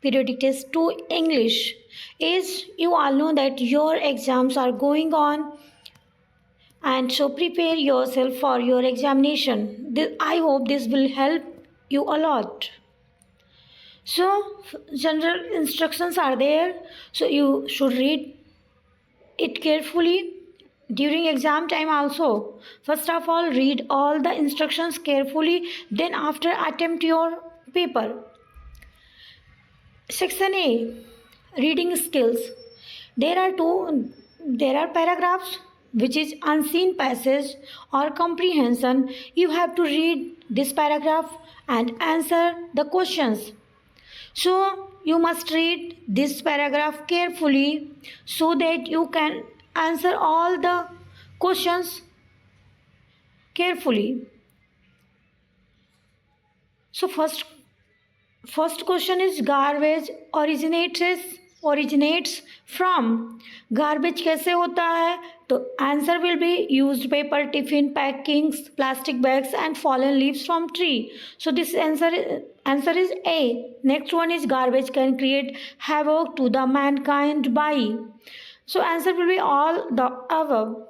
periodic test to English. As you all know that your exams are going on, and so prepare yourself for your examination. I hope this will help you a lot. So general instructions are there, so you should read it carefully during exam time also. First of all, read all the instructions carefully, then after attempt your paper. Section A, reading skills. There are paragraphs which is unseen passage or comprehension. You have to read this paragraph and answer the questions. So you must read this paragraph carefully so that you can answer all the questions carefully. So first question is garbage originates from. Garbage कैसे होता है? तो answer will be used paper, tiffin packings, plastic bags and fallen leaves from tree. So this answer is A. Next one is garbage can create havoc to the mankind by. So answer will be all the above.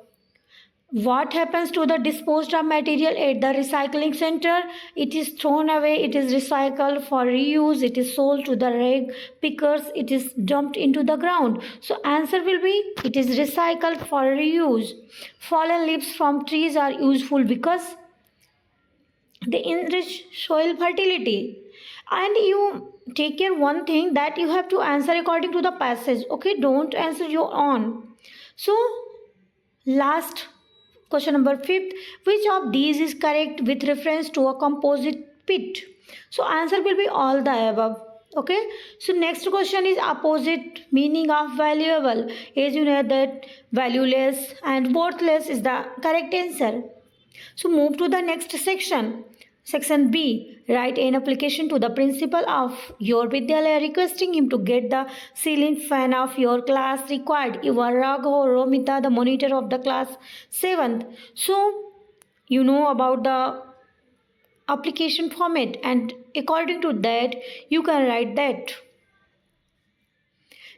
What happens to the disposed of material at the recycling center? It is thrown away, it is recycled for reuse, it is sold to the rag pickers, it is dumped into the ground. So answer will be it is recycled for reuse. Fallen leaves from trees are useful because they enrich soil fertility. And you take care one thing, that you have to answer according to the passage. Okay, don't answer your own. So last question number 5th, which of these is correct with reference to a composite pit? So answer will be all the above. Okay, so next question is opposite meaning of valuable. As you know that valueless and worthless is the correct answer. So move to the next section. Section B, write an application to the principal of your Vidyalaya requesting him to get the ceiling fan of your class required. You are Raghav Romita, the monitor of the class 7th. So you know about the application format, and according to that you can write that.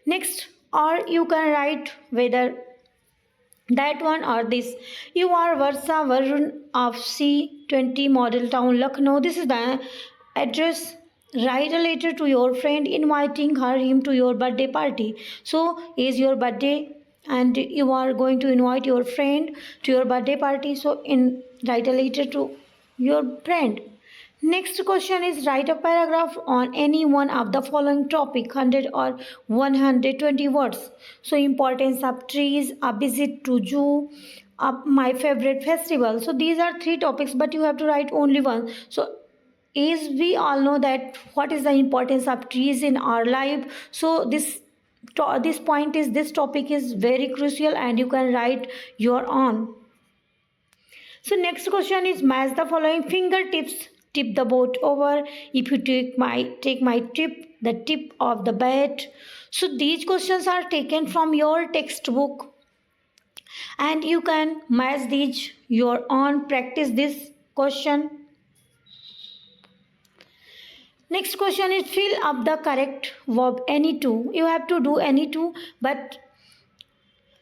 Next, or you can write whether that one or this. You are Varsa Varun of C20 Model Town, Lucknow. This is the address. Write a letter to your friend inviting him to your birthday party. So is your birthday and you are going to invite your friend to your birthday party. So write a letter to your friend. Next question is write a paragraph on any one of the following topic, 100 or 120 words. So importance of trees, a visit to zoo, my favorite festival. So these are 3 topics, but you have to write only one. So as we all know that what is the importance of trees in our life. So this topic is very crucial and you can write your own. So next question is match the following fingertips. Tip the boat over. If you take my tip, the tip of the bat. So these questions are taken from your textbook and you can match these your own. Practice this question. Next question is fill up the correct verb any two. You have to do any two, but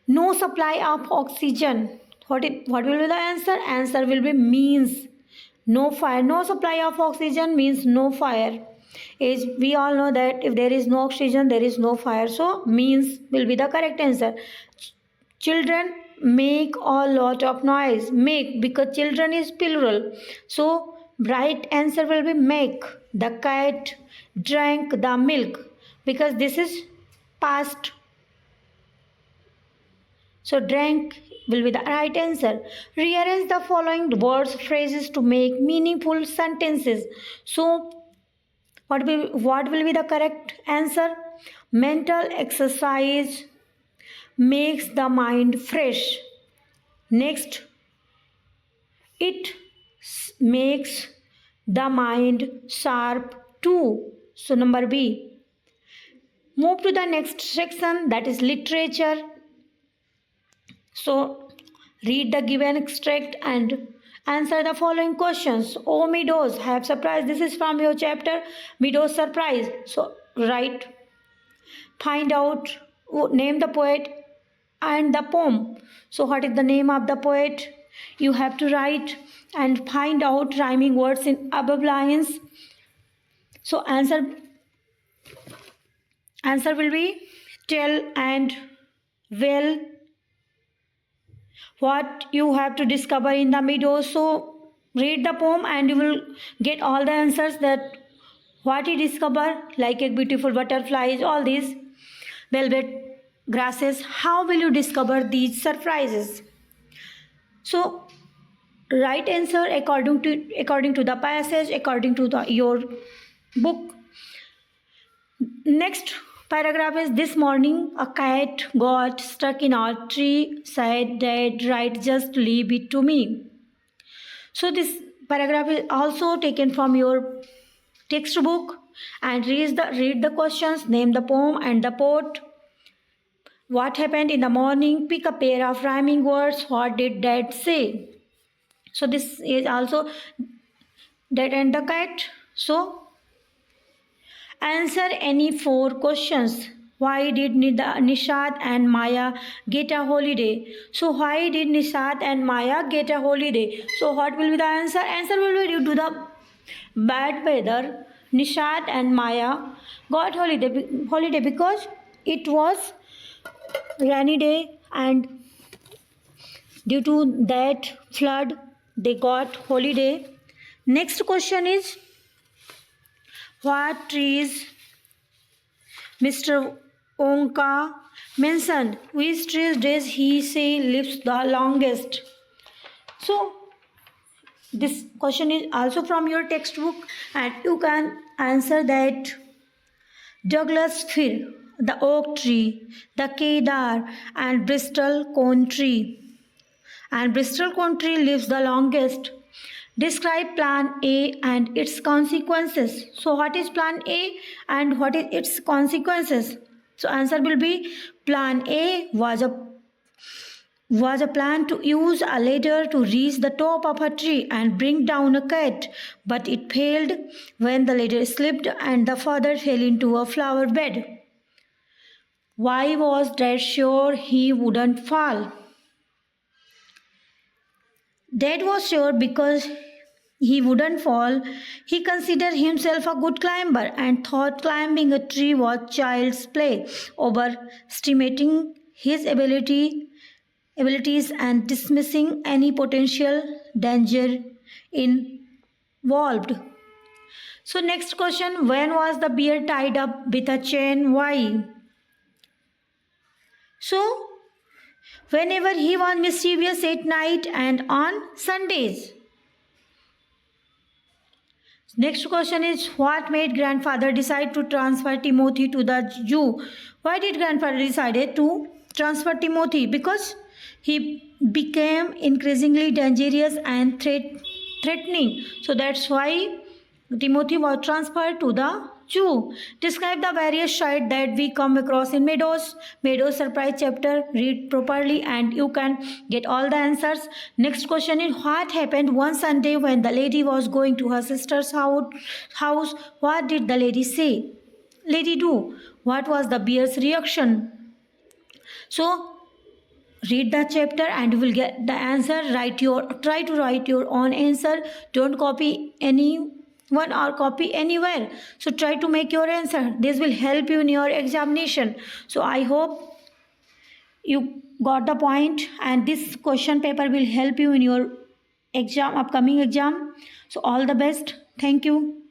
no supply of oxygen. What will be the answer? Answer will be means no fire. No supply of oxygen means no fire. As we all know that if there is no oxygen, there is no fire. So means will be the correct answer. Children make a lot of noise. Make, because children is plural. So right answer will be make. The cat drank the milk, because this is past. So drank will be the right answer. Rearrange the following words, phrases to make meaningful sentences. So what will be the correct answer? Mental exercise makes the mind fresh. Next, it makes the mind sharp too. So number B. Move to the next section, that is literature. So read the given extract and answer the following questions. Oh, Meadows have surprise. This is from your chapter Meadows surprise. So write, find out, name the poet and the poem. So what is the name of the poet? You have to write and find out rhyming words in above lines. So answer will be tell and well. What you have to discover in the meadow. So read the poem and you will get all the answers, that what he discovered, like a beautiful butterflies, all these velvet grasses. How will you discover these surprises? So write answer according to the passage, according to your book. Next paragraph is, this morning a cat got stuck in our tree, said Dad, right, just leave it to me. So this paragraph is also taken from your textbook, and read the questions, name the poem and the poet. What happened in the morning? Pick a pair of rhyming words. What did Dad say? So this is also Dad and the cat. So answer any 4 questions. Why did Nishad and Maya get a holiday? So why did Nishad and Maya get a holiday? So what will be the answer? Answer will be due to the bad weather. Nishad and Maya got holiday because it was rainy day, and due to that flood they got holiday. Next question is, what trees Mr. Onka mentioned? Which trees does he say lives the longest? So this question is also from your textbook, and you can answer that. Douglas fir, the oak tree, the kedar, and Bristol cone tree. And Bristol cone tree lives the longest. Describe plan A and its consequences. So what is plan A and what is its consequences? So answer will be, plan A was a plan to use a ladder to reach the top of a tree and bring down a cat, but it failed when the ladder slipped and the father fell into a flower bed. Why was Dad sure he wouldn't fall? Dad was sure because he wouldn't fall. He considered himself a good climber and thought climbing a tree was child's play, overestimating his abilities and dismissing any potential danger involved. So next question, when was the bear tied up with a chain? Why? So whenever he was mischievous at night and on Sundays. Next question is, what made grandfather decide to transfer Timothy to the zoo? Why did grandfather decided to transfer Timothy? Because he became increasingly dangerous and threatening. So that's why Timothy was transferred to the zoo. Describe the various sights that we come across in Meadows. Meadows surprise chapter. Read properly and you can get all the answers. Next question is, what happened one Sunday when the lady was going to her sister's house? What did the lady say? Lady do? What was the bear's reaction? So read the chapter and you will get the answer. Try to write your own answer. Don't copy anyone or copy anywhere. So try to make your answer. This will help you in your examination. So I hope you got the point, and this question paper will help you in your upcoming exam. So all the best. Thank you.